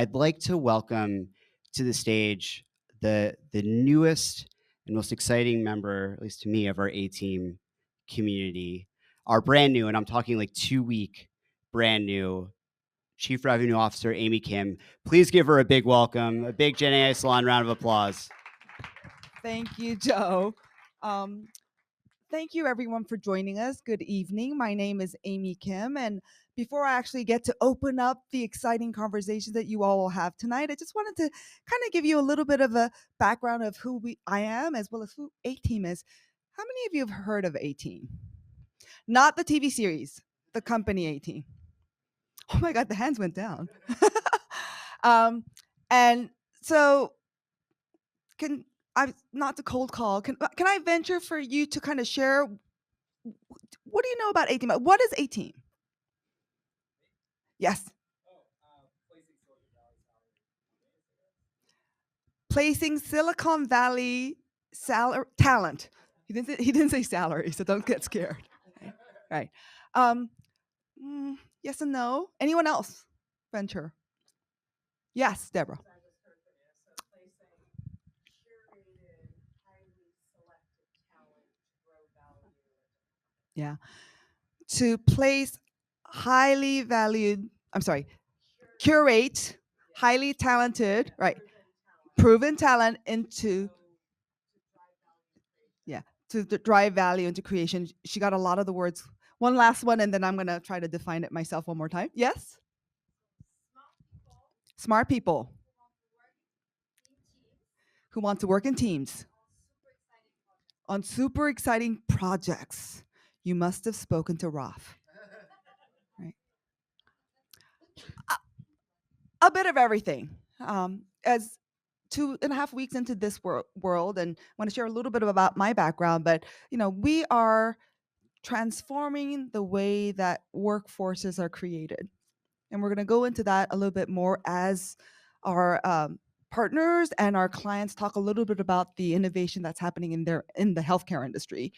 I'd like to welcome to the stage the newest and most exciting member, at least to me, of our A-Team community. Our brand new, and I'm talking like 2-week brand new Chief Revenue Officer, Amy Kim. Please give her a big welcome, a big Gen AI Salon round of applause. Thank you, Joe. Thank you, everyone, for joining us. Good evening. My name is Amy Kim. And before I actually get to open up the exciting conversations that you all will have tonight, I just wanted to kind of give you a little bit of a background of who I am as well as who A-Team is. How many of you have heard of A-Team? Not the TV series, the company A-Team. Oh my God, the hands went down. And so can I, not to cold call, can I venture for you to kind of share, what do you know about A-Team? What is A-Team? Yes. Placing Silicon Valley talent. He didn't say salary, so don't get scared. Right. Um, yes and no. Anyone else? Venture. Yes, Deborah. Yeah. To place highly valued, I'm sorry, curate highly talented, right, proven talent into, yeah, to drive value into creation. She got a lot of the words. One last one, and then I'm going to try to define it myself one more time. Yes? Smart people who want to work in teams on super exciting projects. You must have spoken to Raf. Right? A bit of everything. As 2.5 weeks into this world, and I want to share a little bit about my background, but we are transforming the way that workforces are created. And we're going to go into that a little bit more as our partners and our clients talk a little bit about the innovation that's happening in the healthcare industry.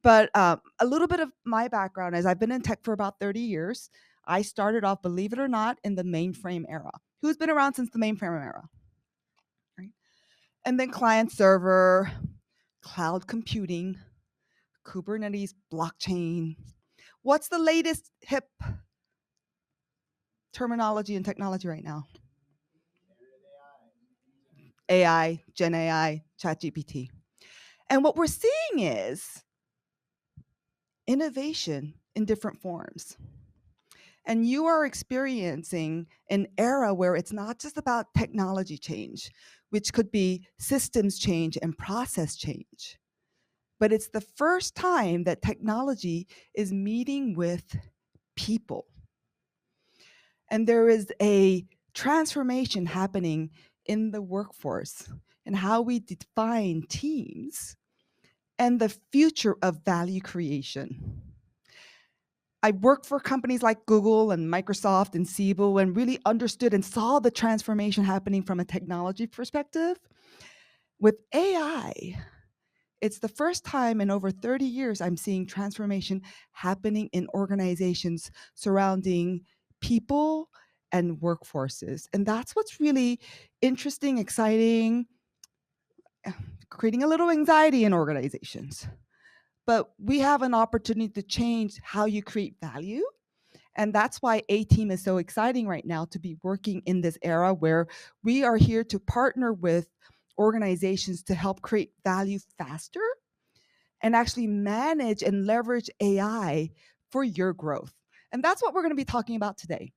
But a little bit of my background is I've been in tech for about 30 years. I started off, believe it or not, in the mainframe era. Who's been around since the mainframe era? Right? And then client server, cloud computing, Kubernetes, blockchain. What's the latest hip terminology and technology right now? AI, Gen AI, ChatGPT. And what we're seeing is innovation in different forms. And you are experiencing an era where it's not just about technology change, which could be systems change and process change, but it's the first time that technology is meeting with people. And there is a transformation happening in the workforce and how we define teams and the future of value creation. I worked for companies like Google and Microsoft and Siebel and really understood and saw the transformation happening from a technology perspective. With AI, it's the first time in over 30 years I'm seeing transformation happening in organizations surrounding people and workforces. And that's what's really interesting, exciting, creating a little anxiety in organizations. But we have an opportunity to change how you create value. And that's why A-Team is so exciting right now to be working in this era where we are here to partner with organizations to help create value faster and actually manage and leverage AI for your growth. And that's what we're going to be talking about today.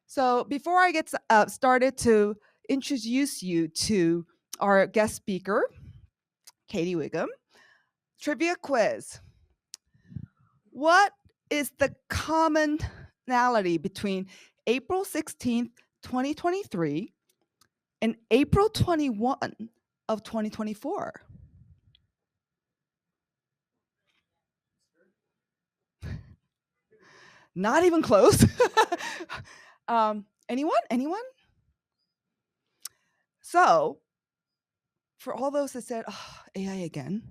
So before I get started to introduce you to our guest speaker, Katie Wiggum, trivia quiz. What is the commonality between April 16th, 2023 and April 21 of 2024? Not even close. Anyone? So, for all those that said, oh, AI again,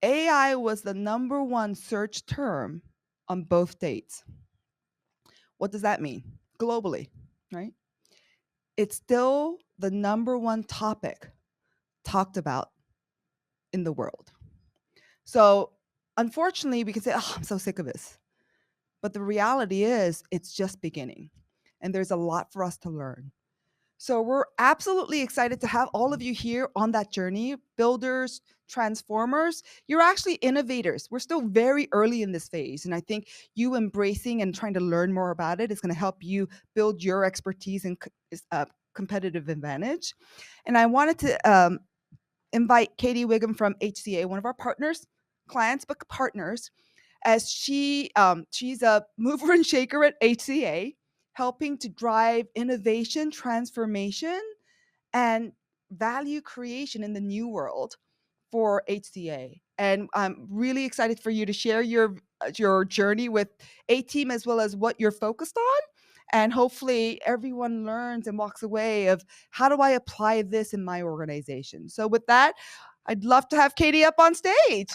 AI was the #1 search term on both dates. What does that mean? globally, right? It's still the number one topic talked about in the world. So, unfortunately, we can say, oh, I'm so sick of this. But the reality is, it's just beginning. And there's a lot for us to learn. So we're absolutely excited to have all of you here on that journey, builders, transformers. You're actually innovators. We're still very early in this phase. And I think you embracing and trying to learn more about it is going to help you build your expertise and competitive advantage. And I wanted to invite Katie Wiggum from HCA, one of our partners, clients, but partners, as she's a mover and shaker at HCA, helping to drive innovation, transformation, and value creation in the new world for HCA. And I'm really excited for you to share your journey with A.Team as well as what you're focused on. And hopefully everyone learns and walks away of how do I apply this in my organization. So with that, I'd love to have Katie up on stage.